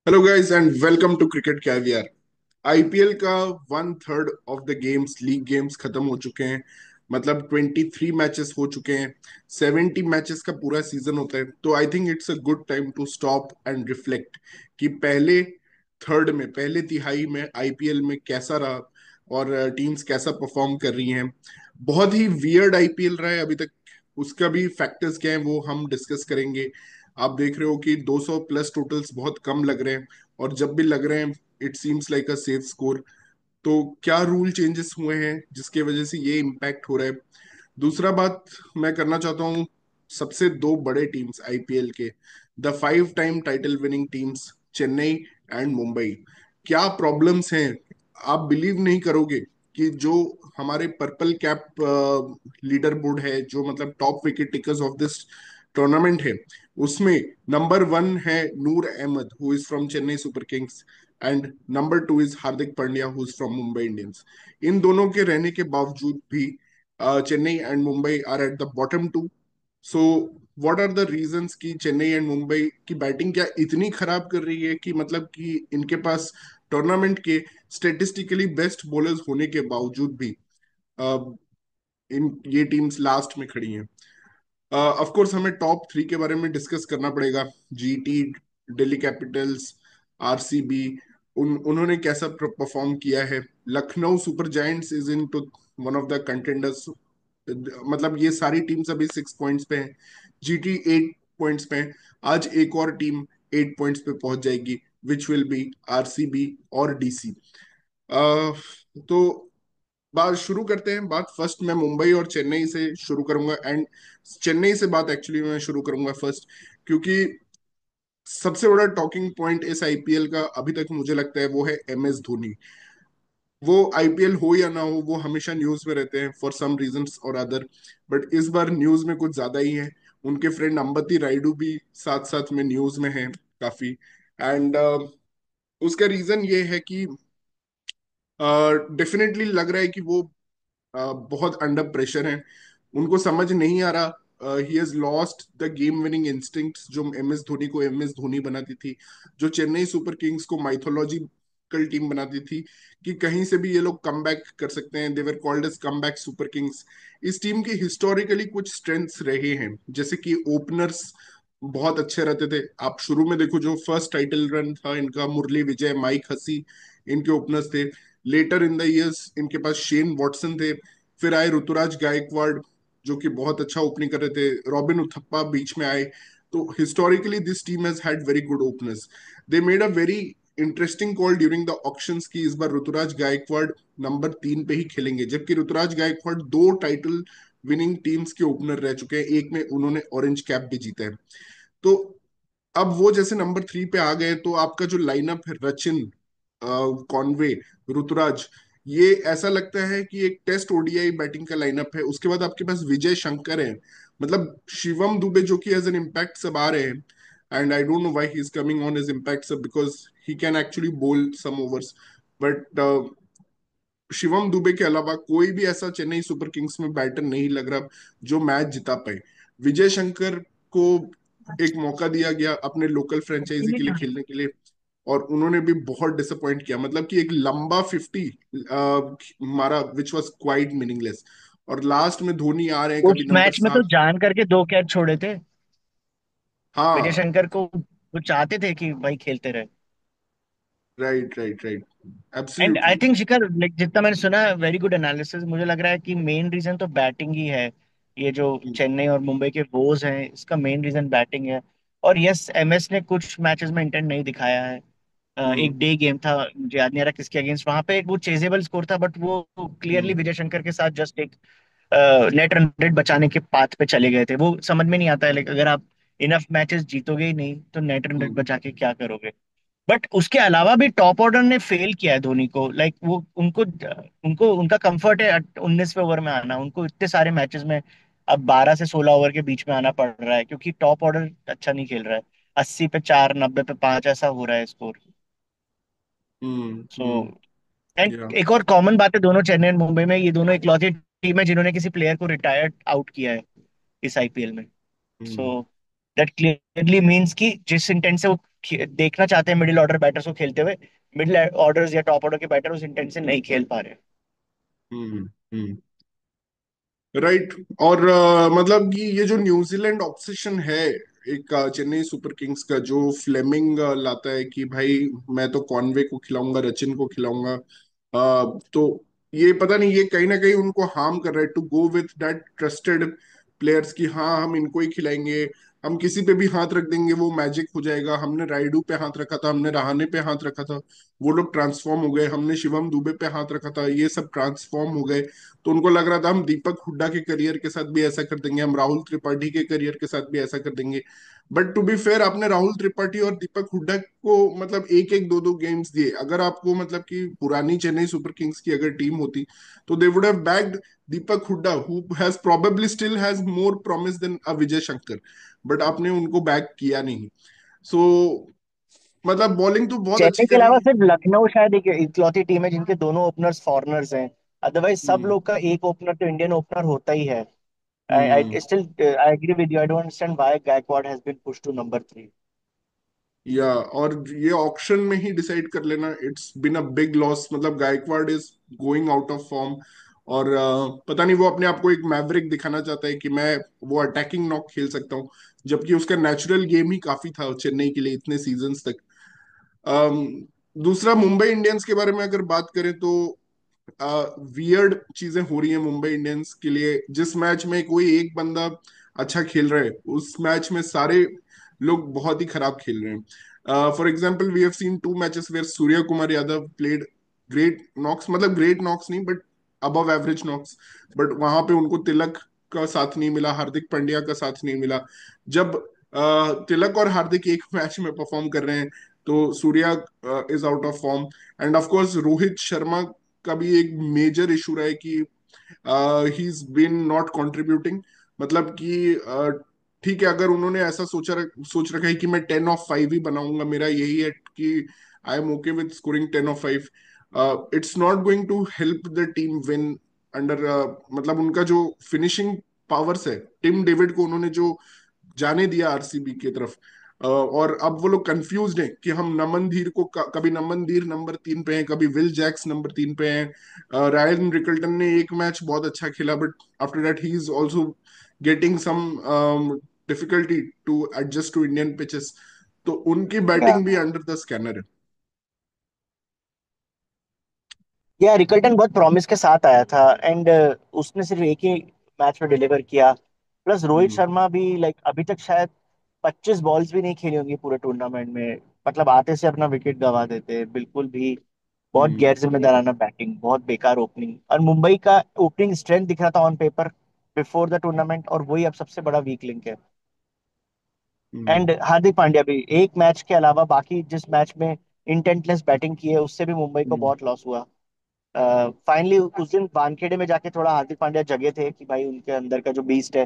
Hello guys and welcome to cricket caviar. IPL का 1/3 of the games league games खत्म हो चुके हैं। मतलब 23 मैचेस हो चुके हैं। 70 मैचेस का पूरा सीजन होता है, तो I think it's a good time to stop and reflect कि पहले थर्ड में, पहले तिहाई में आईपीएल में कैसा रहा और टीम्स कैसा परफॉर्म कर रही हैं। बहुत ही वियर्ड आईपीएल रहा है अभी तक। उसका भी फैक्टर्स क्या है वो हम डिस्कस करेंगे। आप देख रहे हो कि 200 प्लस टोटल्स बहुत कम लग रहे हैं, और जब भी लग रहे हैं it seems like a safe score. तो क्या रूल चेंजेस हुए हैं जिसके वजह से ये इम्पैक्ट हो रहा है। दूसरा बात मैं करना चाहता हूँ, सबसे दो बड़े टीम्स आईपीएल के, the 5 time title winning teams Chennai and Mumbai, क्या प्रॉब्लम्स हैं। आप बिलीव नहीं करोगे कि जो हमारे पर्पल कैप लीडर बोर्ड है, जो मतलब top wicket takers of this tournament है, उसमें नंबर 1 है Noor Ahmad who is from Chennai Super Kings, and number 2 is Hardik Pandya who is from Mumbai Indians. इन दोनों के रहने के बावजूद भी Chennai and Mumbai are at the bottom two. So what are the reasons कि चेन्नई एंड मुंबई की बैटिंग क्या इतनी खराब कर रही है कि मतलब कि इनके पास टूर्नामेंट के स्टेटिस्टिकली बेस्ट बॉलर्स होने के बावजूद भी इन ये टीम्स लास्ट में खड़ी हैं। ऑफ कोर्स हमें टॉप 3 के बारे में डिस्कस करना पड़ेगा। जीटी, दिल्ली कैपिटल्स, आरसीबी, उन्होंने कैसा परफॉर्म किया है। Lucknow Super Giants is in to one of the contenders. मतलब ये सारी टीम्स अभी 6 पॉइंट्स पे हैं, जीटी 8 पॉइंट्स पे है। आज एक और टीम 8 पॉइंट्स पे पहुंच जाएगी, विच विल बी आरसीबी और डीसी। तो बात शुरू करते हैं। बात फर्स्ट मैं मुंबई और चेन्नई से शुरू करूंगा, एंड चेन्नई से बात एक्चुअली मैं शुरू करूंगा फर्स्ट, क्योंकि सबसे बड़ा टॉकिंग पॉइंट इस आईपीएल का अभी तक मुझे लगता है वो है एमएस धोनी। वो आईपीएल हो या ना हो वो हमेशा न्यूज में रहते हैं फॉर सम रीजंस और अदर, बट इस बार न्यूज में कुछ ज्यादा ही है। उनके फ्रेंड अंबती रायडू भी साथ साथ में न्यूज में है काफी। एंड उसका रीजन ये है कि डेफिनेटली लग रहा है कि वो बहुत अंडर प्रेशर हैं। उनको समझ नहीं आ रहा, he has lost the game winning instincts जो एमएस धोनी को एमएस धोनी बनाती थी, जो चेन्नई सुपर किंग्स को माइथोलॉजिकल टीम बनाती थी कि कहीं से भी ये लोग कम बैक कर सकते हैं। They were called as come back Super Kings. इस टीम के हिस्टोरिकली कुछ स्ट्रेंथ्स रहे हैं, जैसे कि ओपनर्स बहुत अच्छे रहते थे। आप शुरू में देखो, जो फर्स्ट टाइटल रन था इनका, मुरली विजय, माइक हसी इनके ओपनर्स थे। लेटर इन द इयर्स इनके पास शेन वॉटसन थे। फिर आए ऋतुराज गायकवाड़, जो कि बहुत अच्छा ओपनिंग कर रहे थे। रॉबिन उथप्पा बीच में आए। तो historically this team has had very good openers. They made a very interesting call during the auctions की इस बार ऋतुराज गायकवाड़ नंबर 3 पे ही खेलेंगे, जबकि ऋतुराज गायकवाड़ दो टाइटल विनिंग टीम्स के ओपनर रह चुके हैं, एक में उन्होंने ऑरेंज कैप भी जीता है। तो अब वो जैसे नंबर 3 पे आ गए, तो आपका जो लाइनअप है, रचिन, कॉनवे, ऋतुराज, ये ऐसा लगता है कि एक टेस्ट ओडीआई बैटिंग का लाइनअप है। उसके बाद आपके पास विजय शंकर है, मतलब शिवम दुबे जो कि एज एन इम्पैक्ट सब आ रहे हैं। And I don't know why he is coming on as impact sub, because he can actually bowl some overs. But Shivam Dube के अलावा कोई भी ऐसा चेन्नई सुपर किंग्स में बैटर नहीं लग रहा जो मैच जिता पाए। विजय शंकर को एक मौका दिया गया अपने लोकल फ्रेंचाइजी के लिए खेलने के लिए, और उन्होंने भी बहुत डिसअपॉइंट किया। मतलब कि एक लंबा 50 मारा विच वॉज क्वाइट मीनिंगलेस। और लास्ट में धोनी आ रहे हैं उस कभी नंबर मैच में तो 7। जान करके दो कैच छोड़े थे विजय हाँ, शंकर को। वो चाहते थे कि भाई खेलते रहे। Right right right, and I absolutely. Think Shikhar, like जितना मैंने सुना है, वेरी गुड एनालिसिस, मुझे लग रहा है कि मेन रीजन तो बैटिंग ही है। ये जो चेन्नई और मुंबई के वोज हैं, इसका मेन रीजन बैटिंग है। और यस, एमएस ने कुछ मैचेस में इंटेंट नहीं दिखाया है। हम्म एक डे गेम था, मुझे याद नहीं आ रहा किसके अगेंस्ट, वहां पे एक वो चेजेबल स्कोर था, बट वो क्लियरली हम्म विजय शंकर के साथ जस्ट एक नेट रन रेट बचाने के पाथ पे चले गए थे। वो समझ में नहीं आता है, लाइक अगर आप इनफ मैचेस जीतोगे ही नहीं तो नेट रन रेट हम्म बचा के क्या करोगे। बट उसके अलावा भी टॉप ऑर्डर ने फेल किया है धोनी को। लाइक वो उनको उनको उनका कंफर्ट है 19वें ओवर में आना। उनको इतने सारे मैचेस में अब 12 से 16 ओवर के बीच में आना पड़ रहा है, क्योंकि टॉप ऑर्डर अच्छा नहीं खेल रहा है। 80 पे 4, 90 पे 5 ऐसा हो रहा है स्कोर। सो हम्म, एंड या एक और कॉमन बात है, दोनों चेन्नई और मुंबई में ये दोनों इकलौती टीम है जिन्होंने किसी प्लेयर को रिटायर्ड आउट किया है इस आईपीएल में। सो हम्म दैट क्लियरली मीन्स कि जिस इंटेंट से वो देखना चाहते हैं मिडिल ऑर्डर बैटर्स को खेलते हुए, मिडिल ऑर्डर्स या टॉप ऑर्डर के बैटर उस इंटेंट से नहीं खेल पा रहे। हम्म। हम्म। राइट। और मतलब कि ये जो न्यूजीलैंड ऑब्सेशन है एक चेन्नई सुपर किंग्स का, जो फ्लेमिंग लाता है कि भाई मैं तो कॉनवे को खिलाऊंगा, रचिन को खिलाऊंगा, तो ये पता नहीं ये कहीं ना कहीं उनको हार्म कर रहा है to go with that trusted players की हाँ हम इनको ही खिलाएंगे, हम किसी पे भी हाथ रख देंगे वो मैजिक हो जाएगा। हमने राइडू पे हाथ रखा था, हमने रहाने पे हाथ रखा था, वो लोग ट्रांसफॉर्म हो गए। हमने शिवम दुबे पे हाथ रखा था, ये सब ट्रांसफॉर्म हो गए। तो उनको लग रहा था हम दीपक हुड्डा के करियर के साथ भी ऐसा कर देंगे, हम राहुल त्रिपाठी के करियर के साथ भी ऐसा कर देंगे। बट टू बी फेयर आपने राहुल त्रिपाठी और दीपक हुड्डा को मतलब एक एक दो दो गेम्स दिए। अगर आपको मतलब कि पुरानी चेन्नई सुपर किंग्स की अगर टीम होती तो they would have backed Deepak Hooda who has probably still has more promise than a Vijay Shankar. But आपने उनको बैक किया नहीं। सो मतलब बॉलिंग तो बहुत अच्छी चेन्नई के करी। अलावा सिर्फ लखनऊ शायद एक इकलौती टीम है जिनके दोनों ओपनर्स फॉरेनर्स हैं। अदरवाइज सब हम्म। लोग का एक ओपनर तो इंडियन ओपनर होता ही है। Hmm. I still I agree with you, I don't understand why Gaikwad has been push to number 3। या और ये ऑक्शन में ही डिसाइड कर लेना, it's been a big loss. मतलब Gaikwad is going out of form. और पता नहीं वो अपने आप को एक मैवरिक दिखाना चाहता है कि मैं वो अटैकिंग नॉक खेल सकता हूँ, जबकि उसका नेचुरल गेम ही काफी था चेन्नई के लिए इतने सीजन्स तक। अम, दूसरा मुंबई इंडियंस के बारे में अगर बात करें तो वियर्ड चीजें हो रही हैं मुंबई इंडियंस के लिए। जिस मैच में कोई एक बंदा अच्छा खेल रहा है उस मैच में सारे लोग बहुत ही खराब खेल रहे हैं। For example we have seen two matches where Suryakumar Yadav played great knocks, मतलब ग्रेट नॉक्स नहीं but above average knocks. But वहां पे उनको तिलक का साथ नहीं मिला, हार्दिक पांड्या का साथ नहीं मिला। जब तिलक और हार्दिक एक मैच में परफॉर्म कर रहे हैं तो Surya is out of form. And of course Rohit Sharma का भी एक मेजर इशू रहा है कि he is been not contributing. मतलब कि ठीक है अगर उन्होंने ऐसा सोच रखा है कि मैं 10 ऑफ 5 ही बनाऊंगा, मेरा यही है कि I am okay with scoring 10 of 5, it's not going to help the team win under. मतलब उनका जो फिनिशिंग पावर्स है, टिम डेविड को उन्होंने जो जाने दिया आरसीबी की तरफ, और अब वो लोग कंफ्यूज्ड हैं कि हम नमन धीर को कभी नमन धीर नंबर 3 पे हैं, कभी विल जैक्स नंबर 3 पे हैं। रायन रिकल्टन ने एक मैच बहुत अच्छा खेला but after that he is also getting some difficulty to adjust to Indian pitches. तो उनकी बैटिंग भी अंडर द स्कैनर है। या रिकल्टन बहुत प्रॉमिस के साथ आया था एंड उसने सिर्फ एक ही मैच में डिलीवर किया। प्लस रोहित हम्म। शर्मा भी लाइक अभी तक शायद 25 बॉल्स भी नहीं खेली होंगी पूरे टूर्नामेंट में। मतलब आते से अपना विकेट गंवा देते बिल्कुल भी। बहुत हम्म। गैर जिम्मेदाराना बैटिंग, बहुत बेकार ओपनिंग, और मुंबई का ओपनिंग स्ट्रेंथ दिख रहा था on paper before the tournament, और वही अब सबसे बड़ा वीक लिंक है। हम्म। एंड हार्दिक पांड्या भी एक मैच के अलावा बाकी जिस मैच में इंटेंटलेस बैटिंग की है उससे भी मुंबई को हम्म। बहुत लॉस हुआ। फाइनली उस दिन वानखेड़े में जाके थोड़ा हार्दिक पांड्या जगे थे कि भाई उनके अंदर का जो बीस्ट है।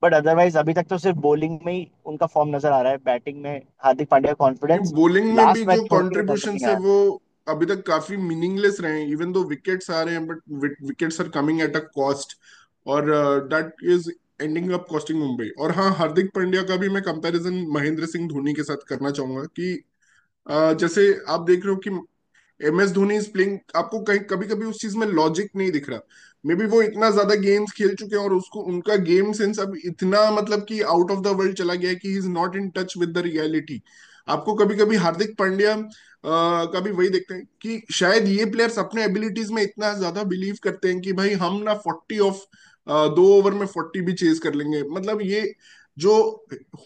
बट अदरवाइज अभी तक तो सिर्फ बॉलिंग में ही उनका फॉर्म नजर आ रहा है, बैटिंग में हार्दिक पांड्या का नहीं कॉन्फिडेंस बॉलिंग में भी लास्ट मैच जो छोड़ के नजर कॉन्ट्रीब्यूशन नहीं है आया। वो अभी तक काफी मीनिंगलेस रहे हैं, इवन दो विकेट्स आ रहे हैं but wickets are coming at a cost. और that is ending up costing Mumbai. और हाँ हार्दिक पांड्या का भी मैं कंपैरिजन महेंद्र सिंह धोनी के साथ करना चाहूंगा कि जैसे आप देख रहे हो कि एमएस धोनी इज प्लेइंग, आपको कहीं कभी कभी उस चीज में लॉजिक नहीं दिख रहा। मे बी वो इतना ज्यादा गेम्स खेल चुके हैं और उसको उनका गेम सेंस अब इतना मतलब कि आउट ऑफ द वर्ल्ड चला गया है कि he is not in touch with the reality. आपको कभी कभी हार्दिक पांड्या का भी वही देखते हैं कि शायद ये प्लेयर्स अपने एबिलिटीज में इतना ज्यादा बिलीव करते हैं कि भाई हम ना 2 ओवर में 40 भी चेज कर लेंगे। मतलब ये जो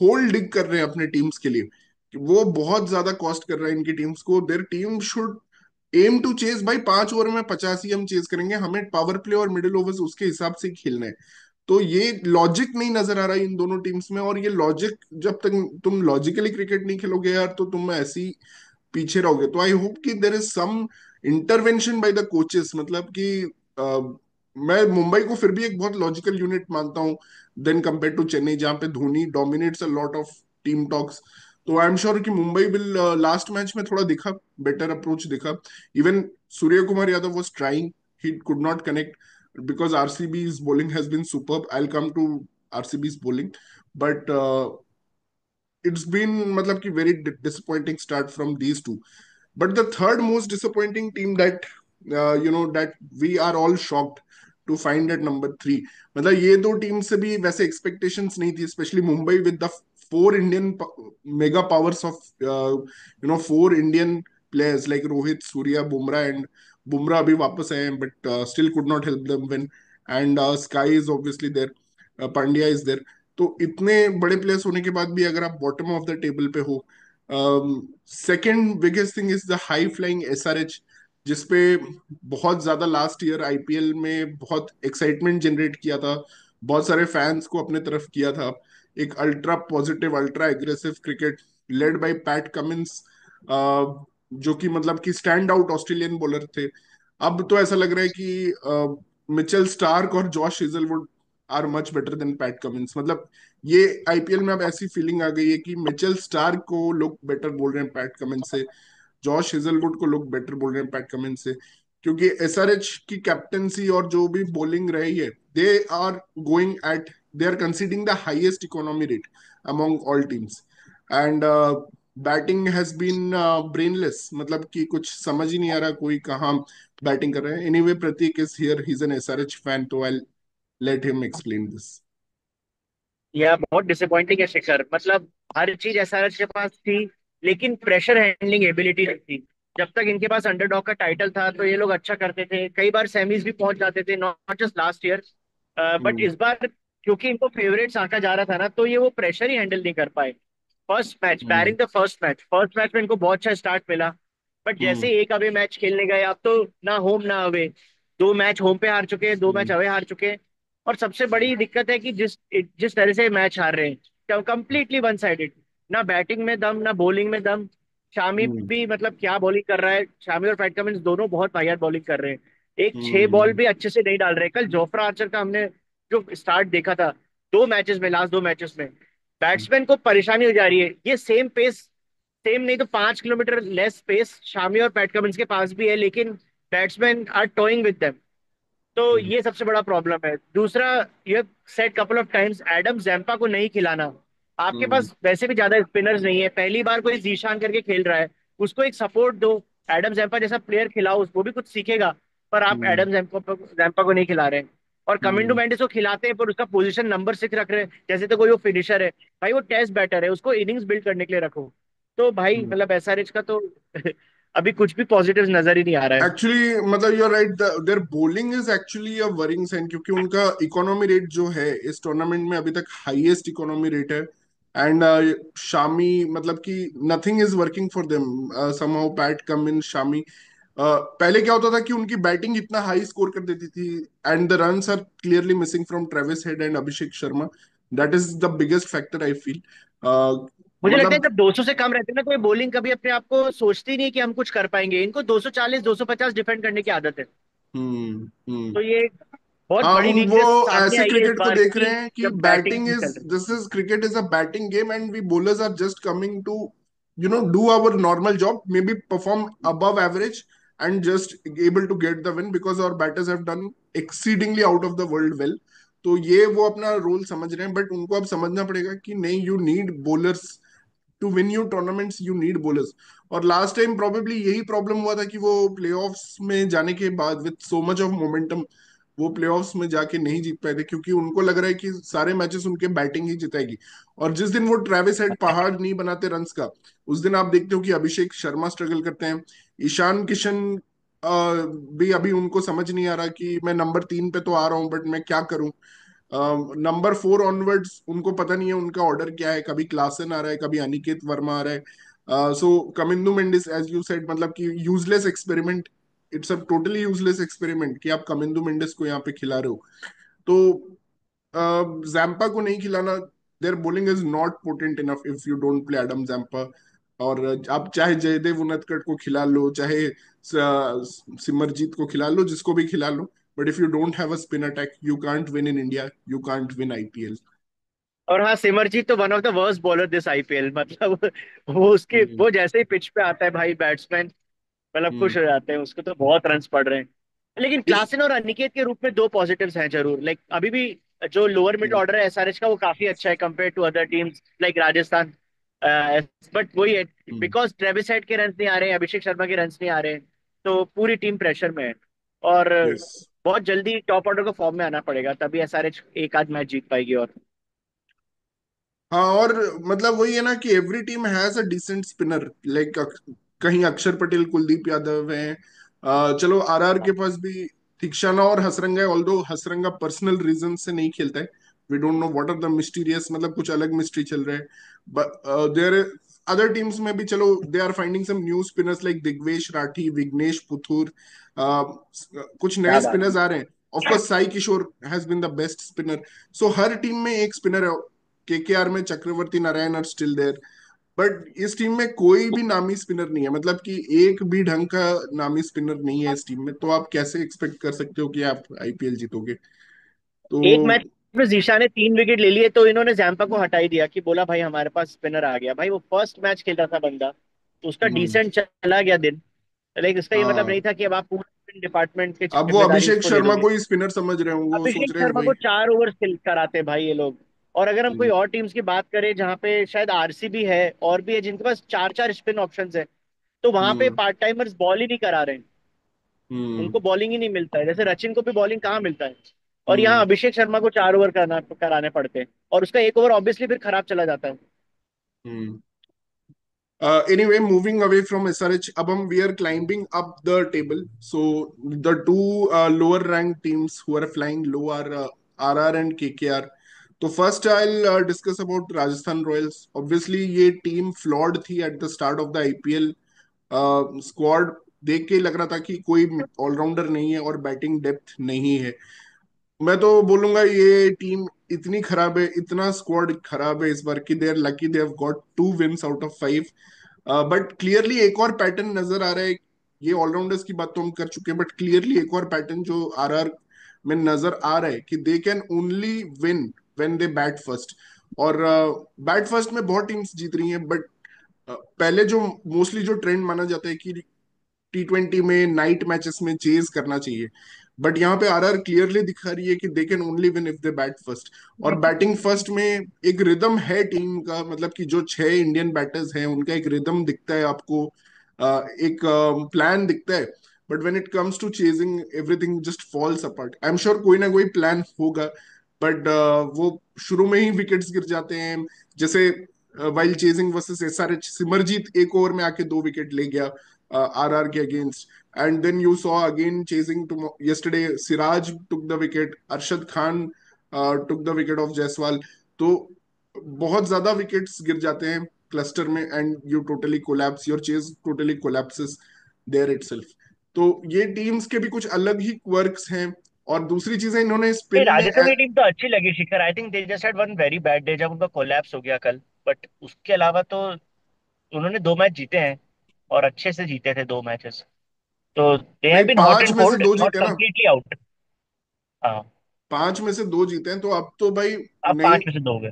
होल डिग कर रहे हैं अपने टीम्स के लिए, वो बहुत ज्यादा कॉस्ट कर रहा है इनकी टीम्स को। Their team should aim to chase भाई 5 ओवर में 50 ही हम चेज करेंगे, हमें पावर प्ले और मिडिल ओवर्स उसके हिसाब से खेलना है। तो ये लॉजिक नहीं नजर आ रहा है इन दोनों टीम्स में। और ये लॉजिक जब तक तुम लॉजिकली क्रिकेट नहीं खेलोगे यार तो तुम ऐसे ही पीछे रहोगे। तो आई होप कि there is some intervention by the coaches. मतलब कि मैं मुंबई को फिर भी एक बहुत लॉजिकल यूनिट मानता हूँ देन कंपेयर टू चेन्नई जहां पे Dhoni dominates a lot of team talks. तो आई एम श्योर कि मुंबई विल लास्ट मैच में थोड़ा दिखा, बेटर अप्रोच दिखा। Even Surya Kumar Yadav was trying, he could not connect because RCB's bowling has been superb. I'll come to RCB's bowling, but it's been मतलब कि very disappointing start from these two. But the third most disappointing team that that we are all shocked to find at number three, मतलब ये दो team से भी वैसे expectations नहीं थी, specially Mumbai with the four Indian mega powers of four Indian players like Rohit, Surya, Bumrah, and Bumrah अभी वापस आए हैं, but still could not help them win. And Sky is obviously there, Pandya is there. तो इतने बड़े players होने के बाद भी अगर आप बॉटम ऑफ द टेबल पे हो, second biggest thing is the high flying SRH, जिसपे बहुत ज्यादा लास्ट ईयर आईपीएल में बहुत एक्साइटमेंट जनरेट किया था, बहुत सारे फैंस को अपने तरफ किया था। एक ultra positive ultra aggressive cricket led by PAT Cummins, जो कि मतलब कि स्टैंड आउट ऑस्ट्रेलियन बॉलर थे। अब तो ऐसा लग रहा है कि मिचेल स्टार्क और Josh Hazlewood are much better than Pat Cummins. मतलब ये आईपीएल में अब ऐसी फीलिंग आ गई है कि मिचेल स्टार्क को लोग बेटर बोल रहे हैं पैट कमिंस से, जॉश हेजलवुड को लोग बेटर बोल रहे हैं पैट कमिंस से, क्योंकि एसआरएच की कैप्टेंसी और जो भी बॉलिंग रही है, they are going at they are conceding the highest economy rate among all teams. And batting has been brainless, मतलब कि कुछ समझ ही नहीं आ रहा कोई कहाँ बैटिंग कर रहे हैं। Anyway Prateek is here, he is an SRH fan, तो I let him explain this. यह बहुत डिसअपॉइंटिंग है शिखर। मतलब हर चीज एसआरएच के पास थी, लेकिन प्रेशर हैंडलिंग एबिलिटी नहीं थी। जब तक इनके पास अंडरडॉग का टाइटल था तो ये लोग अच्छा करते थे, कई बार सेमीज भी पहुंच जाते थे, not just last year. But hmm. इस बार क्योंकि इनको फेवरेट्स आंका जा रहा था ना, तो ये वो प्रेशर ही हैंडल नहीं कर पाए। First match, hmm. Bearing the first match में इनको बहुत अच्छा स्टार्ट मिला। बट जैसे हम्म। ही एक अवे मैच खेलने गए, अब तो ना होम ना अवे, दो मैच होम पे हार चुके हैं, दो मैच हम्म। अवे हार चुके हैं। और सबसे बड़ी दिक्कत है कि जिस जिस तरह से मैच हार रहे हैं, कंप्लीटली वन साइडेड। ना बैटिंग में दम, ना बॉलिंग में दम। शामी हम्म। भी मतलब क्या बॉलिंग कर रहा है, शामी और पैट कमिंस दोनों बहुत वाहियात बॉलिंग कर रहे हैं। एक छह बॉल हम्म। भी अच्छे से नहीं डाल रहे। कल जोफ्रा आर्चर का हमने जो स्टार्ट देखा था, दो मैचेस में, लास्ट दो मैचेस में बैट्समैन को परेशानी हो जा रही है। ये सेम पेस, सेम नहीं तो 5 किलोमीटर लेस पेस शामी और पैट कमिंस के पास भी है, लेकिन batsman are toying with them. तो हम्म। ये सबसे बड़ा प्रॉब्लम है। दूसरा, ये set couple of times Adam Zampa को नहीं खिलाना। आपके हम्म। पास वैसे भी ज्यादा स्पिनर्स नहीं है, पहली बार कोई जीशान करके खेल रहा है, उसको एक सपोर्ट दो। एडम जैम्पा जैसा प्लेयर खिलाओ, उसको भी कुछ सीखेगा। पर आप हम्म। एडम जैम्पा को नहीं खिला रहे हैं। और कमिंडो हम्म। मेंडिस को खिलाते हैं पर उसका पोजीशन नंबर 6 रख रहे हैं, जैसे तो कोई वो फिनिशर है। भाई वो टेस्ट बैटर है, उसको इनिंग्स बिल्ड करने के लिए रखो। तो भाई हम्म। मतलब एसआरएच का तो अभी कुछ भी पॉजिटिव नजर ही नहीं आ रहा है। एक्चुअली मतलब you are right, their bowling is actually a worrying sign, क्योंकि उनका इकोनॉमी रेट जो है इस टूर्नामेंट में अभी तक हाईएस्ट इकोनॉमी रेट है। एंड शामी मतलब कि nothing is working for them, somehow Pat Cummins. पहले क्या होता था कि उनकी बैटिंग इतना हाई स्कोर कर देती थी, and the runs are clearly missing from Travis Head and Abhishek Sharma. That is the biggest factor I feel. मुझे लगता है मतलब जब 200 से कम रहते हैं ना, तो ये बॉलिंग कभी अपने आप को सोचती नहीं कि हम कुछ कर पाएंगे। इनको 240 250 डिफेंड करने की आदत है। हम्म। हम्म। तो ये बहुत हाँ, बड़ी वो वीकनेस सामने ऐसे आई है इस क्रिकेट को बार देख की, रहे हैं कि जब बैटिंग बैटिंग नहीं इज चल रही। This is cricket is a batting game and we bowlers are just coming to do our normal job, maybe perform above average and just able to get the win because our batters have done exceedingly out of the world well। तो ये वो अपना role समझ रहे हैं, but उनको अब समझना पड़ेगा कि नहीं, you need bowlers to win you tournaments, you need bowlers। और लास्ट टाइम प्रोबेबली यही प्रॉब्लम हुआ था कि वो प्लेऑफ्स में जाने के बाद with so much of momentum वो प्लेऑफ्स में जाके नहीं जीत पाए थे, क्योंकि उनको लग रहा है कि सारे मैचेस उनके बैटिंग ही जिताएगी। और जिस दिन वो ट्रेविस हेड पहाड़ नहीं बनाते रन्स का, उस दिन आप देखते हो कि अभिषेक शर्मा स्ट्रगल करते हैं, ईशान किशन भी अभी उनको समझ नहीं आ रहा कि मैं नंबर 3 पे तो आ रहा हूँ बट मैं क्या करूं। नंबर 4 ऑनवर्ड्स उनको पता नहीं है उनका ऑर्डर क्या है, कभी क्लासन आ रहा है, कभी अनिकेत वर्मा आ रहा है। So Kamindu Mendis as you said, मतलब कि useless experiment, it's a totally useless experiment कि आप कमिंदु मेंडिस को यहाँ पे खिला रहे हो। तो जैम्पा को नहीं खिलाना, their bowling is not potent enough if you don't play Adam Zampa. और आप चाहे जयदेव उनदकट को खिला लो, चाहे सिमरजीत को खिला लो, जिसको भी खिला लो, but if you don't have a spin attack you can't win in India, you can't win IPL. और हाँ, सिमरजीत तो one of the worst bowler this IPL. मतलब वो उसके हम्म। वो जैसे ही पिच पे आता है भाई, बैट्समैन मतलब हम्म। खुश हो जाते हैं, उसको तो बहुत रन्स पड़ रहे हैं। लेकिन इस क्लासन और अनिकेत के रूप में दो पॉजिटिव्स हैं जरूर। लाइक अभी भी जो लोअर मिड ऑर्डर है एसआरएच का, वो काफी अच्छा है compare to other teams like Rajasthan. But वही है, हम्म। बिकॉज ट्रेविस हेड के रन नहीं आ रहे, अभिषेक शर्मा के रन नहीं आ रहे, तो पूरी टीम प्रेशर में है। और यस। बहुत जल्दी टॉप ऑर्डर को फॉर्म में आना पड़ेगा, तभी एसआरएच एक आध मैच जीत पाएगी। और हाँ, और मतलब वही है ना कि every team has a decent spinner, like कहीं अक्षर पटेल, कुलदीप यादव हैं। चलो आरआर के पास भी थिक्शाना और हसरंगा है, ऑल्दो हसरंगा पर्सनल रीजन से नहीं खेलता है। We don't know what are the mysterious, मतलब कुछ अलग मिस्ट्री चल रहा है। बट देयर अदर टीम्स में भी चलो they are finding some new spinners like Digvesh Rathi, Vignesh Puthur. कुछ नए क्या बात स्पिनर्स आ रहे हैं। Of course Sai Kishore has been the best spinner. So हर टीम में एक स्पिनर है। केकेआर में Chakravarthy Narayan are still there. But इस टीम में कोई भी नामी स्पिनर नहीं है, मतलब कि एक भी ढंग का नामी स्पिनर नहीं है इस टीम में। तो आप कैसे एक्सपेक्ट कर सकते हो कि आप आईपीएल जीतोगे? तो एक मैच में जीशा ने 3 विकेट ले लिए, तो इन्होंने जैम्पा को हटा ही दिया कि बोला भाई हमारे पास स्पिनर आ गया। भाई वो फर्स्ट मैच खेल रहा था बंदा, तो उसका हम्म। डिसेंट चला गया दिन। लेकिन इसका ये मतलब नहीं हाँ, था कि अब आप पूरे स्पिन डिपार्टमेंट की अब वो जिम्मेदारी अभिषेक इसको दे शर्मा दोगे। को ही स्पिनर समझ रहे हो, वो सोच अभिषेक रहे हैं शर्मा भाई। को 4 ओवर खेल कराते भाई ये लोग। और अगर हम कोई हम्म। और टीम्स की बात करें जहाँ पे शायद आरसीबी है और भी है जिनके पास चार चार स्पिन ऑप्शंस है, तो वहां पे हम्म। पार्ट टाइमर्स बॉल ही नहीं करा रहे हैं। हम्म। उनको बॉलिंग ही नहीं मिलता है, जैसे रचिन को भी बॉलिंग कहाँ मिलता है। और यहाँ हम्म। अभिषेक शर्मा को 4 ओवर कराने पड़ते हैं, और उसका एक ओवर ऑब्वियसली फिर खराब चला जाता है। हम्म। Anyway, moving away from SRH, अब we are climbing up the table. So the two lower ranked teams who are flying low are RR and KKR. तो first I'll discuss about Rajasthan Royals. Obviously ये team flawed थी at the start of the IPL. Squad देख के लग रहा था कि कोई ऑलराउंडर नहीं है और बैटिंग डेप्थ नहीं है। मैं तो बोलूंगा ये टीम इतनी खराब है, इतना स्क्वाड खराब है इस बार कि they are lucky they have got 2 wins out of 5। But clearly एक और पैटर्न नजर आ रहा है। ये ऑलराउंडर्स की बात तो हम कर चुके हैं, बट क्लियरली एक और पैटर्न जो आरआर में नजर आ रहा है कि they can only win when they bat first. और बैट फर्स्ट में बहुत टीम्स जीत रही हैं, बट पहले जो मोस्टली जो ट्रेंड माना जाता है कि T20 में नाइट मैचेस में चेज करना चाहिए। बट यहाँ पे आरआर क्लियरली दिखा रही है कि they can only win if they bat first. और बैटिंग फर्स्ट में एक रिदम है टीम का, मतलब कि जो 6 इंडियन बैटर्स हैं उनका एक रिदम दिखता है आपको, एक प्लान दिखता है। But when it comes to chasing everything just falls apart. I am sure कोई ना कोई प्लान होगा, बट वो शुरू में ही विकेट्स गिर जाते हैं। जैसे while chasing versus SRH, Simarjeet एक ओवर में आके 2 विकेट ले गया RR के against. And then you saw again chasing to yesterday, Siraj took the wicket, Arshad Khan took the wicket of Jaiswal. तो बहुत ज्यादा विकेट्स गिर जाते हैं क्लस्टर में, and you totally collapse, your chase totally collapses there itself. तो ये teams के भी कुछ अलग ही क्वर्क्स हैं। और दूसरी चीजें इन्होंने नहीं, स्पिन में राजस्थान की टीम तो अच्छी लगी Shikhar. I think they just had one very bad day जब उनका कोलैप्स हो गया कल। बट उसके अलावा तो उन्होंने 2 मैच जीते हैं, और अच्छे से जीते थे 2 मैचेस। तो दे नहीं, हैव बीन हॉट 5 एंड में से कोल्ड, 2 नॉट जीते ना। Completely out. हाँ, 5 में से 2 जीते हैं, तो अब तो भाई अब नहीं। 5 में से 2 हो गए।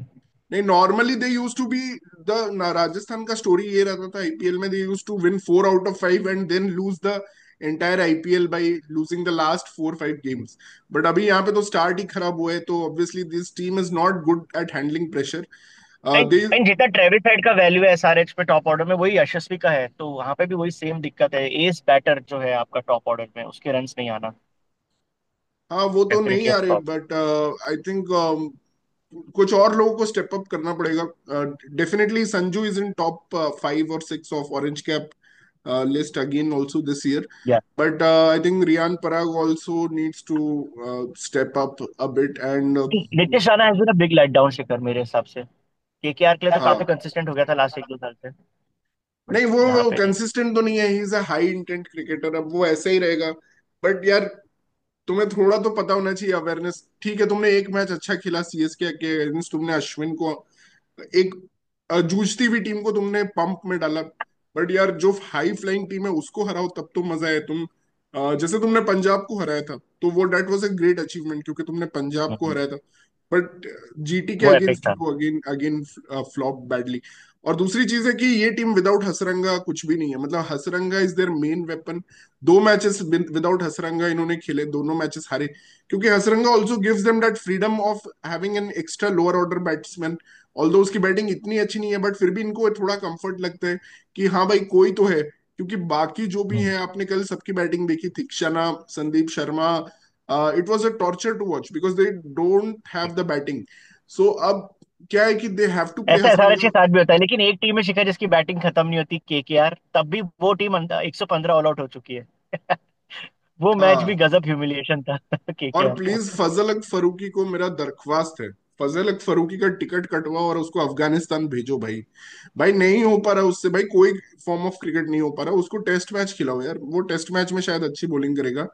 नहीं, normally they use to be the Rajasthan का स्टोरी ये रहता था आईपीएल में, they use to win 4 out of 5 and then lose the entire IPL by losing the last 4-5 games. But अभी यहाँ पे तो स्टार्ट ही खराब हुआ है, तो obviously this team is not good at handling pressure. They and जितना ट्रेविस हेड का वैल्यू है एसआरएच पे टॉप ऑर्डर में, वही यशस्वी का है, तो वहां पे भी वही सेम दिक्कत है। एस बैटर जो है आपका टॉप ऑर्डर में, उसके रन्स नहीं आना हाँ, वो तो नहीं डेफिनेटली आ रहे, प्रॉब्लम। बट आई थिंक कुछ और लोगों को स्टेप अप करना पड़ेगा। Definitely Sanju is in top 5 और 6 of orange cap list again also this year. या But I think Riyan Parag also needs to step up a bit and Nitish Rana has been a big let down Shikhar मेरे हिसाब से। KKR के लिए तो काफी हाँ। कंसिस्टेंट हो गया था लास्ट 1-2 साल से, बट नहीं, यहाँ वो पे नहीं। कंसिस्टेंट तो नहीं है, he is a high intent cricketer, अब वो ऐसे ही रहेगा। बट यार, तुम्हें थोड़ा तो पता होना चाहिए, अवेयरनेस। ठीक है, तुमने एक मैच अच्छा खेला सीएसके के अगेंस्ट, तुमने अश्विन को, एक जूझती हुई टीम को तुमने पंप में डाला। बट यार, जो हाई फ्लाइंग टीम है उसको हराओ तब तो मजा है। तुम जैसे तुमने पंजाब को हराया था, तो वो that was a great achievement क्योंकि तुमने पंजाब को हराया था। बट जीटी के वो एपिक अगेंस्ट था। You again again flop badly. और दूसरी चीज है कि ये टीम विदाउट हसरंगा कुछ भी नहीं है, मतलब Hasaranga is their main weapon. 2 matches without Hasaranga इन्होंने खेले, दोनों मैचेस हारे, क्योंकि Hasaranga also gives them that freedom of having an extra lower order batsman although उसकी बैटिंग इतनी अच्छी नहीं है, बट फिर भी इनको थोड़ा कंफर्ट लगता है कि हाँ भाई कोई तो है। क्योंकि बाकी जो भी हम्म। हैं, आपने कल सबकी बैटिंग देखी, Theekshana, Sandeep Sharma, it was a torture to watch because they don't have the batting. So अब क्या है कि दे हैव टू प्ले ऐसा हर एसआरएच के ओवर। साथ भी होता है, लेकिन एक टीम में शिखर जिसकी बैटिंग खत्म नहीं होती, केकेआर, तब भी वो टीम 115 ऑल आउट हो चुकी है। वो मैच भी हाँ, गजब ह्यूमिलिएशन था और केकेआर का। प्लीज फजल हक फरूकी को मेरा दरख्वास्त है, फजल हक फरूकी का टिकट कटवाओ और उसको अफगानिस्तान भेजो भाई। भाई नहीं हो पा रहा उससे, भाई कोई फॉर्म ऑफ क्रिकेट नहीं हो पा रहा, उसको टेस्ट मैच खिलाओ यार, वो टेस्ट मैच में शायद अच्छी बॉलिंग करेगा,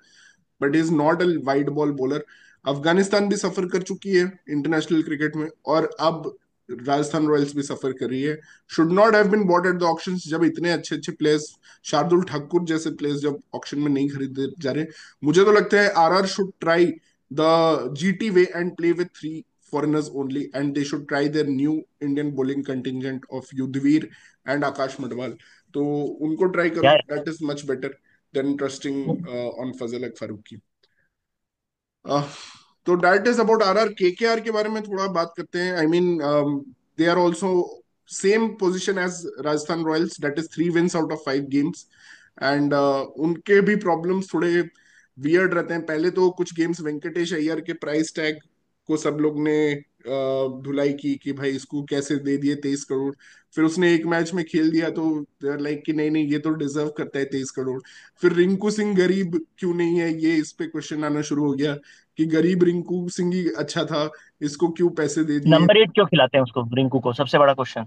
but is not a wide ball bowler. Afghanistan भी सफर कर चुकी है इंटरनेशनल क्रिकेट में, और अब राजस्थान रॉयल्स भी सफर कर रही है। Should not have been bought at the auction, जब इतने अच्छे अच्छे प्लेयर्स, शार्दुल ठाकुर जैसे प्लेयर्स जब ऑक्शन में नहीं खरीदे जा रहे। मुझे तो लगता है RR should try the GT way and play with three foreigners only, and they should try their new Indian bowling contingent of Yudhvir and Akash Madwal. तो उनको ट्राई करो, यार that is much better than trusting on Fazal Haq Farooqi. Uh, तो that is about R R. K R के बारे में थोड़ा बात करते हैं। I mean they are also same position as Rajasthan Royals, that is 3 wins out of 5 games. And उनके भी प्रॉब्लम्स थोड़े वियर्ड रहते हैं। पहले तो कुछ गेम्स वेंकटेश अय्यर के प्राइस टैग को सब लोग ने धुलाई की कि भाई इसको कैसे दे दिए 23 करोड़। फिर उसने एक मैच में खेल दिया तो लाइक कि नहीं नहीं ये तो डिजर्व करता है 23 करोड़। फिर रिंकू सिंह गरीब क्यों नहीं है, ये इस पे क्वेश्चन आना शुरू हो गया कि गरीब रिंकू सिंह ही अच्छा था, इसको क्यों पैसे दे दिए। नंबर 8 क्यों खिलाते हैं उसको, रिंकू को, सबसे बड़ा क्वेश्चन।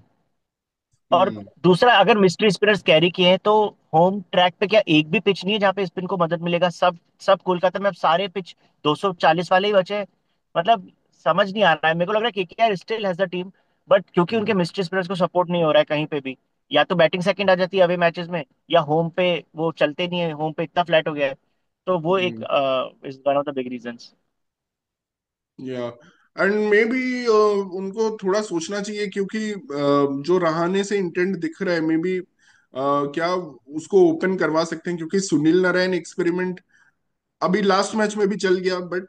और हम्म। दूसरा, अगर मिस्ट्री स्पिनर्स कैरी किए हैं तो होम ट्रैक पे क्या एक भी पिच नहीं है जहाँ पे स्पिन को मदद मिलेगा? सब सब कोलकाता में अब सारे पिच 240 वाले ही बचे हैं। मतलब समझ नहीं आ रहा है, मेरे को लग रहा है KKR still has the team, but क्योंकि उनके हम्म। मिस्ट्री स्पिनर्स को सपोर्ट नहीं हो रहा है कहीं पे भी, या तो बैटिंग सेकंड आ जाती है अवे मैचेस में, या होम पे वो चलते नहीं है, होम पे इतना फ्लैट हो गया है। तो वो एक hmm. Is one of the big reasons. या एंड मे बी उनको थोड़ा सोचना चाहिए, क्योंकि जो रहाने से इंटेंट दिख रहा है, मे बी क्या उसको ओपन करवा सकते हैं, क्योंकि सुनील नारायण एक्सपेरिमेंट अभी लास्ट मैच में भी चल गया, बट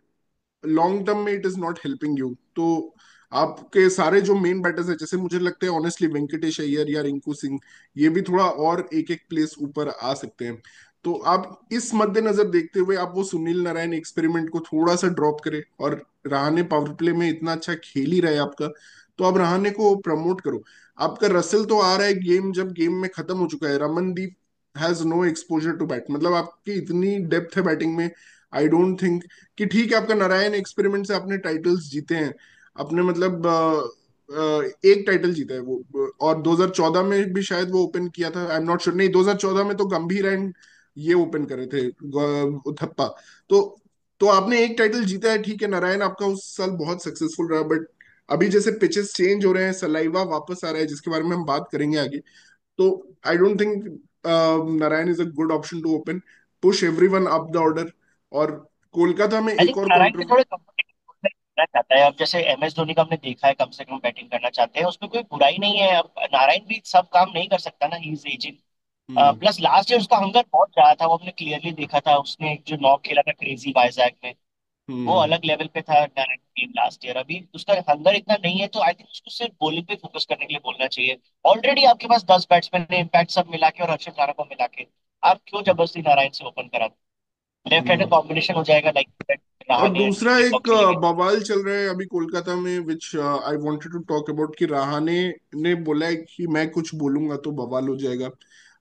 लॉन्ग टर्म में it is not helping you. तो आपके सारे जो मेन बैटर्स है, जैसे मुझे लगता है ऑनेस्टली वेंकटेश अय्यर या रिंकू सिंह, ये भी थोड़ा और एक एक प्लेस ऊपर आ सकते हैं। तो आप इस मद्देनजर देखते हुए आप वो सुनील नारायण एक्सपेरिमेंट को थोड़ा सा ड्रॉप करें, और रहाने पावर प्ले में इतना अच्छा खेल ही रहा है आपका, तो आप रहाने को प्रमोट करो। आपका रसल तो आ रहा है गेम, जब गेम में खत्म हो चुका है, Ramandeep has no exposure to bat, मतलब आपकी इतनी डेप्थ है बैटिंग में। आई डोंट थिंक कि ठीक है, आपका नारायण एक्सपेरिमेंट से आपने टाइटल्स जीते हैं, आपने मतलब एक टाइटल जीता है वो, और 2014 में भी शायद वो ओपन किया था, आई एम नॉट श्योर, नहीं 2014 में तो गंभीर एंड ये ओपन करे थे, उथप्पा। तो तो आपने एक टाइटल जीता है, ठीक है, नारायण आपका उस साल बहुत सक्सेसफुल रहा, बट अभी जैसे पिचेस चेंज हो रहे हैं, सलाइवा वापस आ रहा है जिसके बारे में हम बात करेंगे आगे, तो I don't think Narine is a good option to open, push everyone up the order. और कोलकाता में आई एक थिंक और नारायण भी कंट्रो। थोड़े कंफर्टेबल करना चाहता है। अब जैसे एमएस धोनी का हमने देखा है, कम से कम बैटिंग करना चाहते हैं, उसमें कोई बुराई नहीं है। अब नारायण भी सब काम नहीं कर सकता ना, he is ageing. Hmm. Plus last year उसका हंगर बहुत ज्यादा था, वो हमने क्लियरली देखा था। उसने एक जो नॉक खेला था क्रेजी बाइजैक में, वो हम्म। अलग लेवल पे था नारायण टीम लास्ट ईयर। अभी उसका हंगर इतना नहीं है, तो आई थिंक उसको सिर्फ बॉलिंग पे फोकस करने के लिए बोलना चाहिए। ऑलरेडी आपके पास 10 बैट्समैन ने, इम्पैक्ट सब मिला के और हर्षित राणा को मिला के, आप क्यों जबरदस्ती नारायण से ओपन करा? लेफ्ट हैंड हम्म। कॉम्बिनेशन हो जाएगा, लाइक और रहाणे एंड दूसरा डिकॉक एक खेलेंगे। बवाल चल रहा है अभी कोलकाता में, which I wanted to talk about, कि रहाणे ने बोला है कि मैं कुछ बोलूंगा तो बवाल हो जाएगा।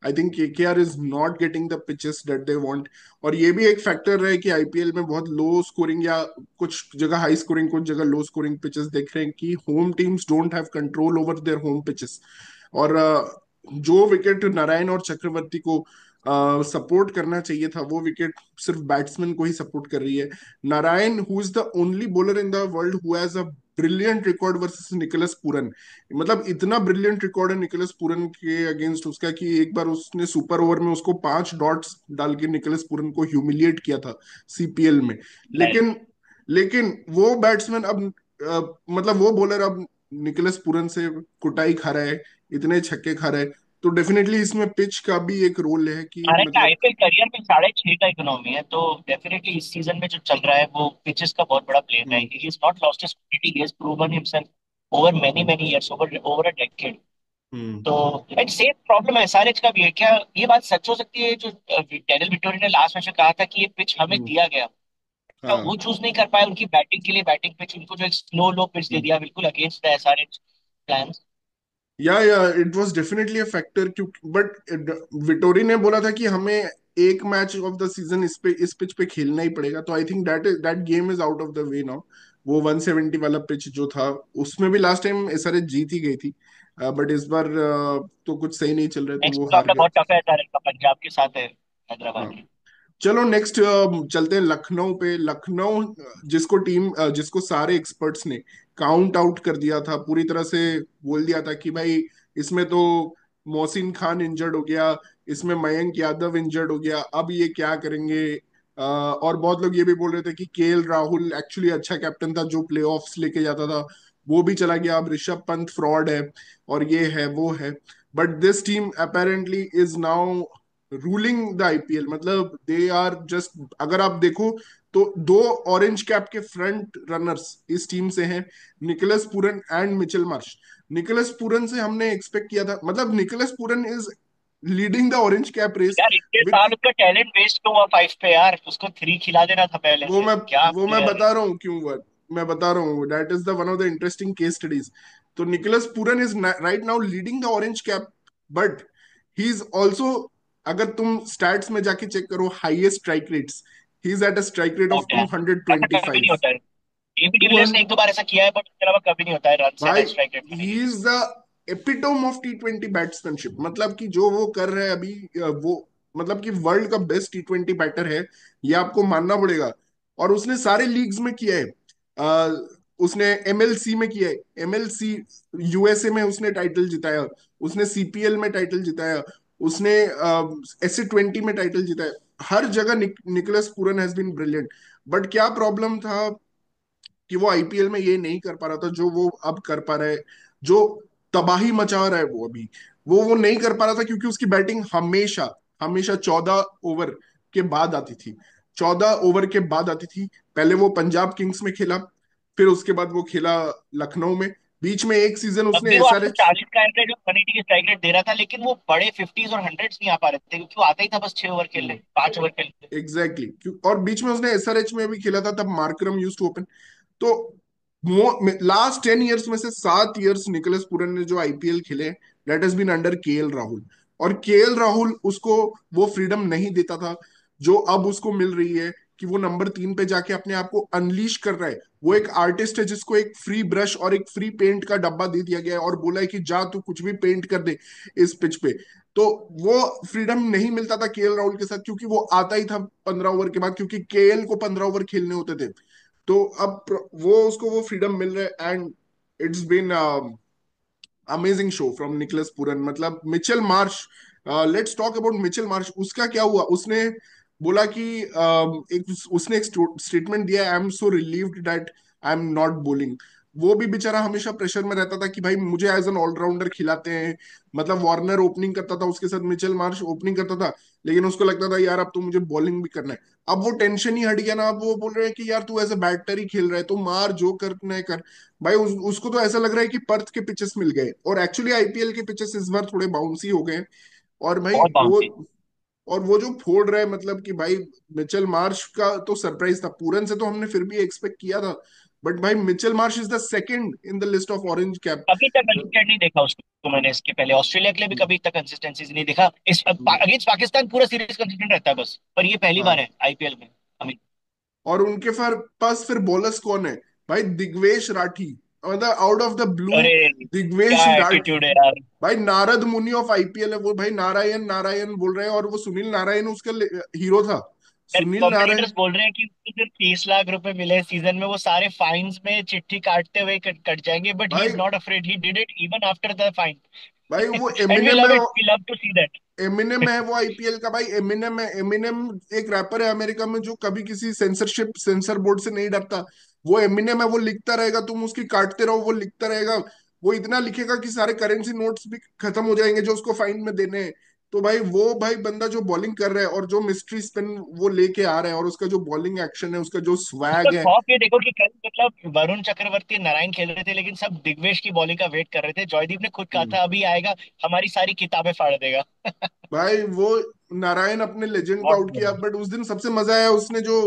I think KKR is not getting the pitches that they want. और ये भी एक फैक्टर है कि आईपीएल में बहुत लो स्कोरिंग, या कुछ जगह हाई स्कोरिंग, कुछ जगह लो स्कोरिंग पिचेस देख रहे हैं, कि home teams don't have control over their home pitches. और जो विकेट नारायण और चक्रवर्ती को सपोर्ट करना चाहिए था, वो विकेट सिर्फ बैट्समैन को ही सपोर्ट कर रही है। Narine, who is the only bowler in the world who has a brilliant record versus Nicholas Pooran, मतलब इतना ब्रिलियंट रिकॉर्ड है निकोलस पूरन के अगेंस्ट उसका, कि एक बार उसने सुपर ओवर में उसको 5 डॉट्स डाल के निकोलस पूरन को ह्यूमिलिएट किया था सीपीएल में। लेकिन लेकिन वो बैट्समैन अब मतलब वो बॉलर अब निकोलस पूरन से कुटाई खा रहा है, इतने छक्के खा रहा है। तो डेफिनेटली इसमें पिच का भी एक रोल है कि नारायण का मतलब। आईपीएल करियर में 6.5 का इकोनॉमी है, तो डेफिनेटली इस सीजन में जो चल रहा है वो पिचेस का बहुत बड़ा प्ले है। Hmm. He is not lost his quality, he has proven himself over many many years, over over a decade. Hmm. तो एंड सेम प्रॉब्लम एसआरएच का भी है क्या? ये बात सच हो सकती है जो डैनियल विटोरी ने लास्ट मैच में कहा था कि ये पिच हमें हम्म। दिया गया, क्या हाँ। वो चूज नहीं कर पाए उनकी बैटिंग के लिए? बैटिंग पिच उनको जो एक स्लो लो पिच दे हम्म। दिया, बिल्कुल अगेंस्ट द एसआरएच प्लान्स। या it was definitely a factor, क्योंकि बट विटोरी ने बोला था कि हमें एक मैच ऑफ द सीजन इस पिच पे खेलना ही पड़ेगा, तो I think that game is out of the way now. वो 170 वाला पिच जो था, उसमें भी लास्ट टाइम एसआरएच जीत ही गई थी, बट इस बार तो कुछ सही नहीं चल रहा है, तो नेक्स्ट वो हार मुकाबला गया। बहुत टफ है एसआरएच का, पंजाब के साथ है, हाँ। हैदराबाद के। चलो नेक्स्ट चलते हैं लखनऊ पे। लखनऊ जिसको सारे एक्सपर्ट्स ने काउंट आउट कर दिया था पूरी तरह से, बोल दिया था कि भाई इसमें तो मोहसिन खान इंजर्ड हो गया, इसमें मयंक यादव इंजर्ड हो गया, अब ये क्या करेंगे। और बहुत लोग ये भी बोल रहे थे कि केएल राहुल एक्चुअली अच्छा कैप्टन था जो प्लेऑफ्स लेके जाता था, वो भी चला गया, अब ऋषभ पंत फ्रॉड है, और ये है वो है। But this team apparently is now ruling the IPL. मतलब दे आर जस्ट, अगर आप देखो तो दो ऑरेंज कैप के फ्रंट रनर्स इस टीम से हैं, Nicholas Pooran and Mitchell Marsh. Nicholas Pooran से हमने एक्सपेक्ट किया था, मतलब Nicholas Pooran is leading the orange cap race यार इतने विथ, साल उसका टैलेंट वेस्ट क्यों हुआ 5 पे यार? उसको 3 खिला देना था पहले वो से, मैं क्या वो मैं प्लेयर है। बता रहा हूँ क्यों हुआ। मैं बता रहा हूँ, that is the one of the interesting case studies. तो Nicholas Pooran is right now leading the orange cap, but he is also, अगर तुम स्टैट्स में जाके चेक करो highest strike rates, he is at a strike rate of out है, ऐसा कभी नहीं 225। होता है। एबी डिविलियर्स ने 200। एक दो बार ऐसा किया है, बट उसके अलावा कभी नहीं होता है रन भाई से स्ट्राइक रेट होने ही की। Is the epitome of T20 बैट्समैनशिप, मतलब कि जो वो कर रहे हैं अभी, वो मतलब कि वर्ल्ड का बेस्ट T20 बैटर है, ये आपको मानना पड़ेगा। और उसने सारे लीग्स में किया है। उसने एमएलसी में किया है, एमएलसी यूएसए में उसने टाइटल जिताया, उसने सीपीएल में टाइटल जिताया, उसने SC20 में टाइटल जिताया। हर जगह Nicholas Pooran has been brilliant. But क्या प्रॉब्लम था कि वो आईपीएल में ये नहीं कर पा रहा था जो वो अब कर पा रहा है, जो तबाही मचा रहा है वो अभी, वो नहीं कर पा रहा था क्योंकि उसकी बैटिंग हमेशा हमेशा 14 ओवर के बाद आती थी। 14 ओवर के बाद आती थी। पहले वो पंजाब किंग्स में खेला, फिर उसके बाद वो खेला लखनऊ में, बीच में एक सीजन तब उसने भी वो आपको एसआरएच। 40 का एवरेज और 180 की स्ट्राइक रेट दे रहा था, लेकिन वो बड़े 50s और 100s नहीं आ पा रहे थे, क्योंकि वो आता ही था बस 6 ओवर खेलने, 5 ओवर खेलने। एग्जैक्टली और बीच में उसने एसआरएच में भी खेला था, तब मार्करम यूज्ड टू ओपन। तो लास्ट 10 ईयर्स में से 7 ईयर्स निकोलस पूरन ने जो आईपीएल खेले, that has been under KL Rahul. और केएल राहुल उसको वो फ्रीडम नहीं देता था जो अब उसको मिल रही है, कि वो नंबर 3 पे जाके अपने आप को अनलीश कर रहा है। वो एक आर्टिस्ट है जिसको एक फ्री ब्रश और एक फ्री पेंट का डब्बा दे दिया गया है और बोला है कि जा तू कुछ भी पेंट कर दे इस पिच पे। तो वो फ्रीडम नहीं मिलता था केएल राहुल के साथ, क्योंकि वो आता ही था 15 ओवर के बाद, क्योंकि केएल को 15 ओवर खेलने होते थे। तो अब वो उसको वो फ्रीडम मिल रहा है, and it's been amazing show from Nicholas Pooran. मतलब Mitchell Marsh, let's talk about Mitchell Marsh. उसका क्या हुआ, उसने बोला कि उसने एक स्टेटमेंट दिया, I am so relieved that I am not bowling. वो भी बेचारा हमेशा प्रेशर में रहता था कि भाई मुझे एज एन ऑलराउंडर खिलाते हैं। मतलब वार्नर ओपनिंग करता था उसके साथ, मिचेल मार्श ओपनिंग करता था, लेकिन उसको लगता था यार अब तो मुझे बॉलिंग भी करना है। अब वो टेंशन ही हट गया ना, अब वो बोल रहे हैं कि यार तू एज ए बैटर ही खेल रहा है तो मार, जो करना है कर। भाई उसको तो ऐसा लग रहा है कि पर्थ के पिचेस मिल गए, और एक्चुअली आईपीएल के पिचेस इस बार थोड़े बाउंसी हो गए। और भाई बहुत वो, बाउंसी। और वो जो फोड़ रहा है, मतलब कि भाई मिचेल मार्श का तो सरप्राइज था, पूरन से तो हमने फिर भी एक्सपेक्ट किया था, बट भाई Mitchell Marsh is the second in the list of orange cap. अभी तक कंसिस्टेंट नहीं देखा उसको मैंने, इसके पहले ऑस्ट्रेलिया के लिए भी कभी इतना कंसिस्टेंसी नहीं देखा। इस अगेंस्ट पाकिस्तान पूरा सीरीज कंसिस्टेंट रहता है बस, पर ये पहली बार हाँ। है आईपीएल में। अभी और उनके पास फिर बॉलर्स कौन है, भाई दिग्वेश राठी, मतलब आउट ऑफ द ब्लू, अरे दिग्वेश क्या राठी। एटीट्यूड है यार। भाई नारद मुनि ऑफ आईपीएल है वो, भाई नारायण नारायण बोल रहे हैं, और वो सुनील नारायण उसका हीरो था। यार सुनील नारायण। कमेंटेटर्स बोल रहे हैं कि उसको सिर्फ 30 लाख रुपए मिले सीजन में, वो सारे फाइन्स में चिट्ठी काटते हुए कट जाएंगे, बट ही भाई is not afraid, he did it even after the fine. भाई वो एंड वी एमिनेम लव है, it, we love to see that. Eminem है वो आईपीएल का। भाई एमिनेम है, एमिनेम एक रैपर है अमेरिका में जो कभी किसी सेंसर बोर्ड से नहीं डरता। वो एमिनेम है, वो लिखता रहेगा, तुम उसकी काटते रहो, वो लिखता रहेगा। वो इतना लिखेगा कि सारे करेंसी नोट्स भी खत्म हो जाएंगे जो उसको फाइन में देने हैं। तो भाई वो भाई बंदा जो बॉलिंग कर रहा है और जो मिस्ट्री स्पिन वो लेके आ रहा है और उसका जो बॉलिंग एक्शन है, उसका जो मतलब स्वैग है। खौफ ये देखो कि कल मतलब वरुण चक्रवर्ती नारायण खेल रहे थे, लेकिन सब दिग्वेश की बॉलिंग का वेट कर रहे थे। जॉयदीप ने खुद कहा हम्म। था अभी आएगा, हमारी सारी किताबें फाड़ देगा। भाई वो नारायण अपने लेजेंड को बहुत आउट किया, बढ़िया। बट उस दिन सबसे मजा आया उसने जो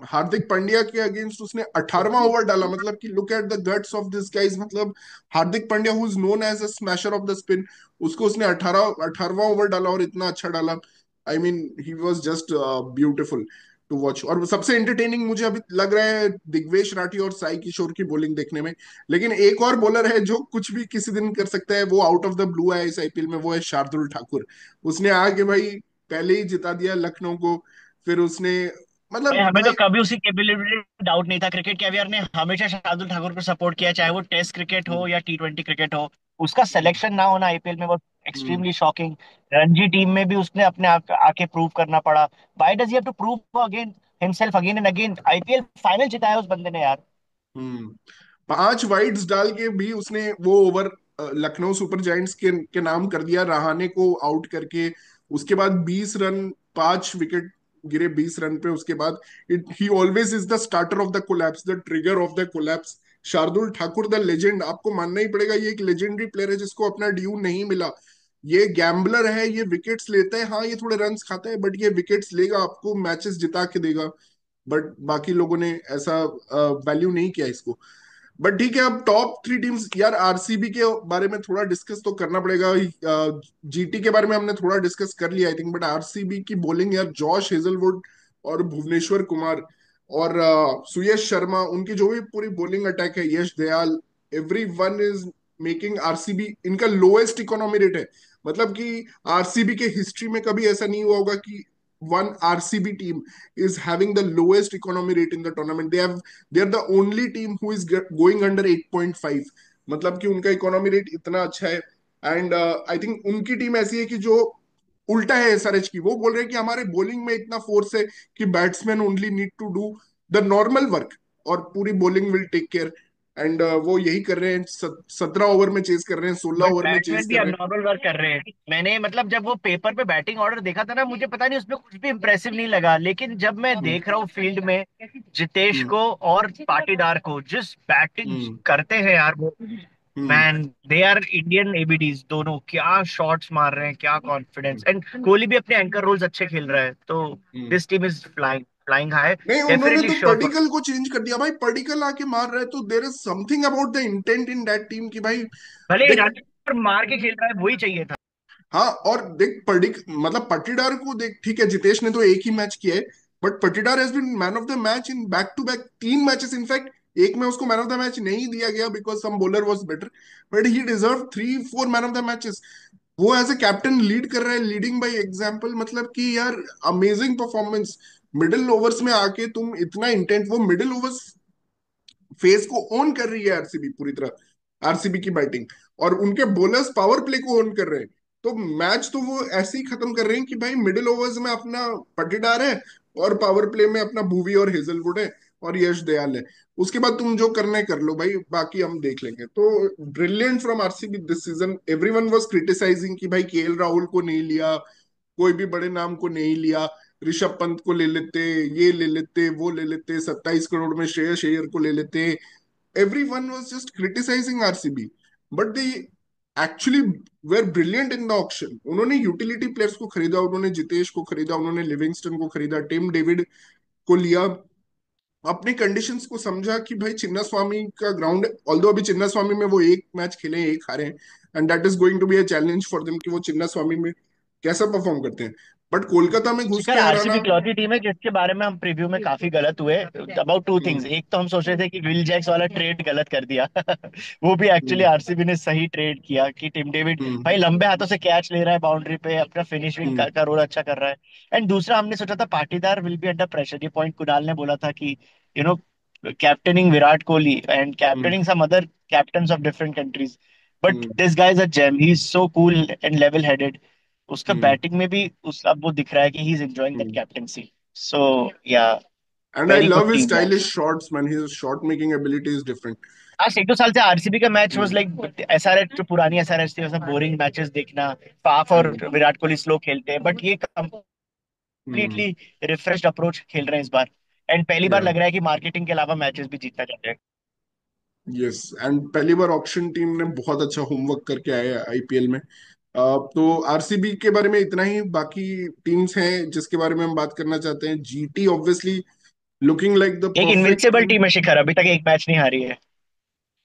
हार्दिक पांड्या के अगेंस्ट उसने 18वां ओवर डाला। मतलब कि look at the guts of this guys. मतलब Hardik Pandya who is known as a smasher of the spin, उसको उसने 18वां ओवर डाला और इतना अच्छा डाला। I mean he was just beautiful to watch. और सबसे एंटरटेनिंग मुझे अभी लग रहा है दिग्वेश राठी और साई किशोर की बॉलिंग देखने में। लेकिन एक और बॉलर है जो कुछ भी किसी दिन कर सकता है, वो आउट ऑफ द ब्लू है इस आईपीएल में, वो है शार्दुल ठाकुर। उसने आके भाई पहले ही जिता दिया लखनऊ को। फिर उसने भाई मतलब हमें तो भाई। कभी उसकी कैपेबिलिटी डाउट नहीं था। क्रिकेट कैवियर ने हमेशा शार्दुल ठाकुर को सपोर्ट किया, चाहे वो टेस्ट क्रिकेट हो हम्म, या T20 क्रिकेट हो। उसका हम्म, सिलेक्शन ना होना आईपीएल में वो hmm, extremely shocking. Ranji team में भी उसने अपने आके प्रूव करना पड़ा। Why does he have to prove again himself again and again? IPL final जिताया उस बंदे ने यार। हम्म। 5 वाइड्स डाल के भी उसने वो ओवर लखनऊ सुपर जायंट्स के नाम कर दिया, रहाणे को आउट करके। उसके बाद 20 रन, 5 विकेट गिरे 20 रन पे। उसके बाद ही always is the starter of the collapse, the trigger of the collapse. Shardul Thakur the legend, आपको मानना ही पड़ेगा ये एक लेजेंडरी प्लेयर है जिसको अपना ड्यू नहीं मिला। ये गैम्बलर है, ये विकेट्स लेता है, हाँ ये थोड़े रन्स खाता है, बट ये विकेट्स लेगा, आपको मैचेस जिता के देगा। बट बाकी लोगों ने ऐसा वैल्यू नहीं किया इसको। बट ठीक है, अब टॉप 3 टीम्स यार, आरसीबी के बारे में थोड़ा डिस्कस तो करना पड़ेगा। जीटी के बारे में हमने थोड़ा डिस्कस कर लिया आई थिंक, बट आरसीबी की बॉलिंग यार, जॉश हेजलवुड और भुवनेश्वर कुमार और सुयश शर्मा, उनकी जो भी पूरी बॉलिंग अटैक है, Yash Dayal, every one is making RCB इनका लोएस्ट इकोनॉमी रेट है। मतलब कि आरसीबी के हिस्ट्री में कभी ऐसा नहीं हुआ होगा कि one RCB team is having the lowest economy rate in the tournament. They are the only team who is going under 8.5। मतलब कि उनका इकोनॉमी रेट इतना अच्छा है। एंड आई थिंक उनकी टीम ऐसी है कि जो उल्टा है एसआरएच की। वो बोल रहे हैं कि हमारे बॉलिंग में इतना फोर्स है कि batsman only need to do the normal work और पूरी bowling will take care. And वो यही कर रहे हैं, 17 ओवर में चेज कर रहे हैं, सोलह बट ओवर में चेज बैट्समैन भी कर रहे हैं। अबनॉर्मल वर्क कर रहे हैं। मैंने मतलब जब वो पेपर पे बैटिंग ऑर्डर देखा था ना, मुझे पता नहीं उसमें कुछ भी इंप्रेसिव नहीं लगा। लेकिन जब मैं हम्म, देख रहा हूँ फील्ड में जितेश हम्म, को और पाटीदार को, जिस बैटिंग हम्म, करते हैं यार वो, हम्म, मैन दे आर इंडियन एबीडीज दोनों। क्या शॉट्स मार रहे हैं, क्या कॉन्फिडेंस। एंड कोहली भी अपने एंकर रोल्स अच्छे खेल रहा है। तो hmm. This team is flying flying high. नहीं, उन्होंने डेफिनेटली तो श्योर फॉर। पर्टिकल को चेंज कर दिया भाई। पर्टिकल आके मार रहा है तो there is something about the intent in that team की भाई। भले देख, रन पर मार के खेल रहा है, वही चाहिए था। हाँ, और देख मतलब पटीदार को देख, ठीक है जितेश ने तो एक ही मैच किया है, but Patidar has been man of the match in back to back 3 matches. In fact एक में उसको मैन ऑफ द मैच नहीं दिया गया because some bowler was better, but he deserve 3 4 man of the matches. वो एज ए कैप्टन लीड कर रहा है, लीडिंग बाय एग्जाम्पल। मतलब कि यार अमेजिंग परफॉर्मेंस। मिडिल ओवर्स में आके तुम इतना इंटेंट, वो मिडिल ओवर्स फेज को ओन कर रही है आरसीबी पूरी तरह, आरसीबी की बैटिंग। और उनके बॉलर्स पावर प्ले को ओन कर रहे हैं। तो मैच तो वो ऐसे ही खत्म कर रहे हैं कि भाई मिडिल ओवर्स में अपना पटीदार है और पावर प्ले में अपना भुवी और हेजलवुड है और यश दयाल है। उसके बाद तुम जो करना है कर लो भाई, बाकी हम देख लेंगे। तो brilliant from RCB this season. Everyone was criticising कि भाई केएल राहुल को नहीं लिया, कोई भी बड़े नाम को नहीं लिया, ऋषभ पंत को ले लेते, ये ले लेते, वो ले लेते, 27 करोड़ में श्रेयस अय्यर को ले लेते। everyone was just criticizing RCB, but they actually were brilliant in the auction। उन्होंने यूटिलिटी प्लेयर्स को खरीदा, उन्होंने जितेश को खरीदा, उन्होंने लिविंगस्टन को खरीदा, टिम डेविड को लिया। अपनी कंडीशंस को समझा कि भाई चिन्ना स्वामी का ग्राउंड है। ऑल्दो अभी चिन्ना स्वामी में वो एक मैच खेले हैं, एक हारे हैं, and that is going to be a challenge for them कि वो चिन्ना स्वामी में कैसा परफॉर्म करते हैं। बट कोलकाता में घुस शिखर, के हराना। आरसीबी इकलौती टीम है जिसके बारे में हम प्रीव्यू में काफी गलत हुए। About two things. हम्म, एक तो हम सोच रहे थे कि विल जैक्स वाला ट्रेड गलत कर दिया। वो भी एक्चुअली हम्म, आरसीबी ने सही ट्रेड किया कि टिम डेविड हम्म, भाई लंबे हाथों से कैच ले रहा है बाउंड्री पे, अपना फिनिशिंग हम्म, का रोल अच्छा कर रहा है। एंड दूसरा हमने सोचा था Patidar will be under pressure. ये पॉइंट कुणाल ने बोला था कि you know captaining Virat Kohli and hmm, captaining some other captains of different countries, but hmm, this guy is a gem. He is so cool and level headed. उसका hmm, batting में भी उस अब वो दिख रहा है कि he is enjoying that hmm. Captaincy. So या And I very good love his team यार। stylish shots, man. His shot making ability is different. Last 1-2 साल से आरसीबी का match was Hmm. Like SRH, जो पुरानी एसआरएच थी, वैसा boring matches देखना। फाफ और Hmm. विराट कोहली स्लो खेलते हैं, बट ये Hmm. कंप्लीटली रिफ्रेश्ड अप्रोच खेल रहे हैं इस बार। एंड पहली बार Yeah. लग रहा है कि मार्केटिंग के अलावा मैचेस भी जीता जा रहा है। यस, एंड पहली बार ऑक्शन टीम ने बहुत अच्छा होमवर्क करके आए आईपीएल में। तो आरसीबी के बारे में इतना ही। बाकी टीम्स हैं जिसके बारे में हम बात करना चाहते हैं। GT obviously looking like the एक परफेक्ट इनविंसिबल टीम। टीम है शिखर, अभी तक एक मैच नहीं हारी है।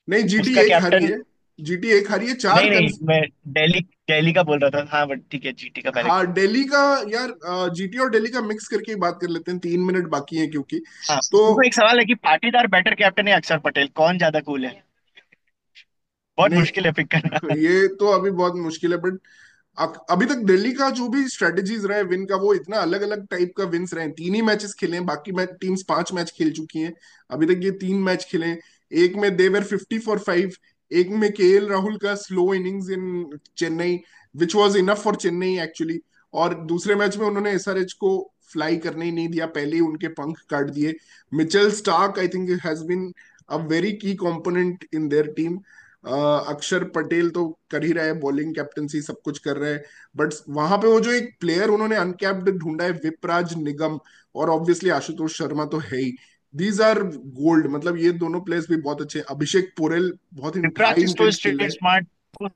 नहीं, जीटी उसका एक हारी कैप्टन, है। जीटी एक हारी है, चार नहीं नहीं, कंस। मैं दिल्ली दिल्ली का बोल रहा था। हाँ बट ठीक है, जीटी का पहले। हाँ, दिल्ली का। यार, जीटी और दिल्ली का मिक्स करके ही बात कर लेते हैं, 3 मिनट बाकी है क्योंकि। हाँ, तो तो एक सवाल है कि पाटीदार बेटर कैप्टन है अक्षर पटेल, कौन ज्यादा कूल है? बहुत मुश्किल है पिक करना। नहीं, ये तो अभी बहुत मुश्किल है, बट अभी तक दिल्ली का जो भी स्ट्रेटेजीज रहे विन का, वो इतना अलग अलग टाइप का विन्स रहे हैं। 3 ही मैचेस खेले हैं, बाकी मैच टीम्स 5 मैच खेल चुकी हैं। अभी तक ये 3 मैच खेले हैं। एक में देवर 50 फॉर 5। एक में केएल राहुल का slow innings in Chennai, which was enough for Chennai actually. और दूसरे मैच में उन्होंने एसआरएच को फ्लाई करने ही नहीं दिया, पहले ही उनके पंख काट दिए। Mitchell Starc I think has been a very key component in their team. Axar Patel तो कर ही रहा है, बॉलिंग कैप्टनसी सब कुछ कर रहा है। बट वहां पे वो जो एक प्लेयर उन्होंने अनकैप्ड ढूंढा है, विपराज निगम, और ऑब्वियसली आशुतोष शर्मा तो है ही। दीज आर गोल्ड, मतलब ये दोनों प्लेयर्स भी बहुत अच्छे हैं। अभिषेक पोरेल बहुत हाई युवराज तो इंटेंस खेल रहे स्ट्रेट हैं। स्मार्ट,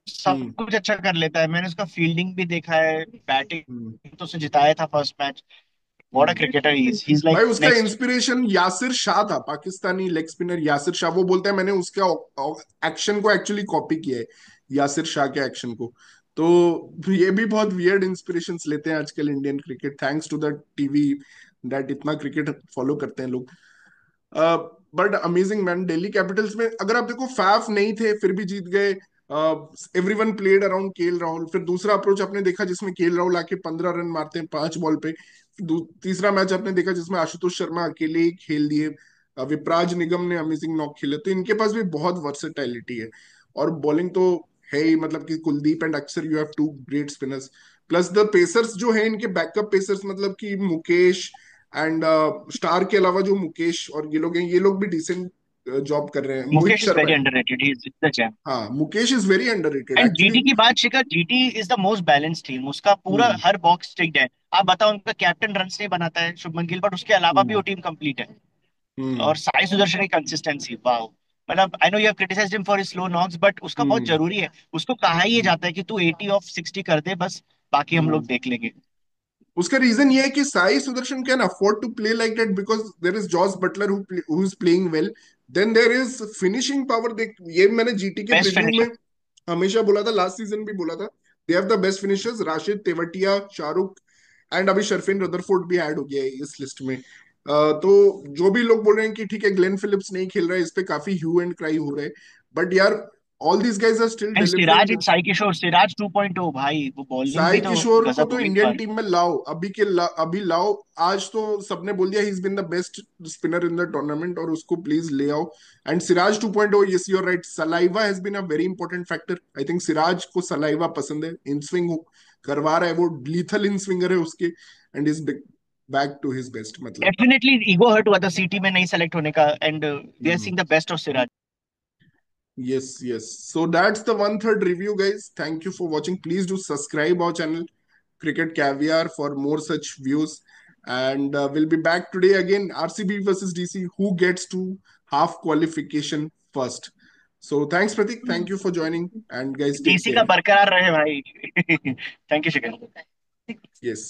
सब हम्म। कुछ अच्छा कर लेता है। मैंने उसका फील्डिंग भी देखा है, हम्म। बैटिंग तो उसे जिताया था first match. What a hmm. Cricketer he is भाई, लाइक उसका नेक्स्ट। इंस्पिरेशन यासिर शाह था, पाकिस्तानी लेग स्पिनर यासिर शाह। वो बोलता है मैंने उसका एक्शन को एक्चुअली कॉपी किया है, यासिर शाह के एक्शन को। तो ये भी बहुत वियर्ड इंस्पिरेशंस लेते हैं आजकल Indian cricket, thanks to the TV, that इतना क्रिकेट फॉलो करते हैं लोग। But amazing man, Delhi Capitals में अगर आप देखो, फैफ नहीं थे फिर भी जीत गए। Everyone played around KL Rahul. फिर दूसरा अप्रोच आपने देखा जिसमें केएल राहुल आके 15 रन मारते हैं 5 बॉल पे। तीसरा मैच आपने देखा जिसमें आशुतोष शर्मा अकेले ही खेल दिए। विपराज निगम ने अमेजिंग नॉक खेले। तो इनके पास भी बहुत वर्सेटैलिटी है। और बॉलिंग तो है ही, मतलब कि कुलदीप एंड अक्षर, you have 2 great spinners. Plus the pacers जो है इनके बैकअप पेसर्स, मतलब कि मुकेश एंड स्टार के अलावा जो मुकेश और ये लोग भी डिसेंट जॉब कर रहे हैं। मोहित मुकेश इज शर्मा वेरी है। Underrated, he is the champ. हाँ, Mukesh is very underrated and actually. GT की बात Shikhar, GT is the most balance team. उसका पूरा हम्म। हर बॉक्स टिक्ड है। आप बताओ, उनका कैप्टन रन नहीं बनाता है शुभमन गिल, बट उसके अलावा भी वो हम्म। टीम कंप्लीट है। हम्म। और साई सुदर्शन की कंसिस्टेंसी, वाह। मतलब I know you have criticised him for his slow knocks, but उसका बहुत हम्म। जरूरी है। उसको कहा ही ये जाता है कि तू 80 ऑफ 60 कर दे बस, बाकी हम हम्म। लोग देख लेंगे। उसका रीजन ये है कि Sai Sudharsan can afford to play like that because there is Jos Buttler who is playing well. Then there is finishing power. देख, ये मैंने जीटी के बेस्ट प्रीव्यू में फिनिशर। हमेशा बोला था, लास्ट सीजन भी बोला था। They have the best finishers, Rashid Tewatia, Shahrukh, and अभी शर्फिन रदरफोर्ड भी ऐड हो गया है इस लिस्ट में। तो जो भी लोग बोल रहे हैं कि ठीक है ग्लेन फिलिप्स नहीं खेल रहा है, इस पे काफी ह्यू एंड क्राई हो रहे हैं। बट यार, all these guys are still and Siraj delivering. इन साई किशोर, सिराज 2.0 भाई, वो बॉलिंग साई भी तो किशोर को गजब तो हो गई इस इंडियन बार। टीम में लाओ, अभी लाओ। आज तो सबने बोल दिया he is been the best spinner in the tournament, और उसको प्लीज ले आओ। And Siraj 2.0, yes you are right, saliva has been a very important factor. I think Siraj को सलाइवा पसंद है, इन स्विंग करवा रहा है वो, लीथल इन स्विंगर है उसके। And is back to his best, मतलब। डेफिनेटली ईगो हर्ट हुआ था सीटी में नहीं सेलेक्ट होने का, and they are seeing the best of Siraj. Yes, yes. So that's the 1/3 review, guys. Thank you for watching. Please do subscribe our channel, Cricket Caviar, for more such views. And we'll be back today again. RCB versus DC. Who gets to half qualification first? So thanks, Pratik. Thank you for joining. And guys, take DC का care. बरकरार रहे भाई। Thank you Shikhar. Yes.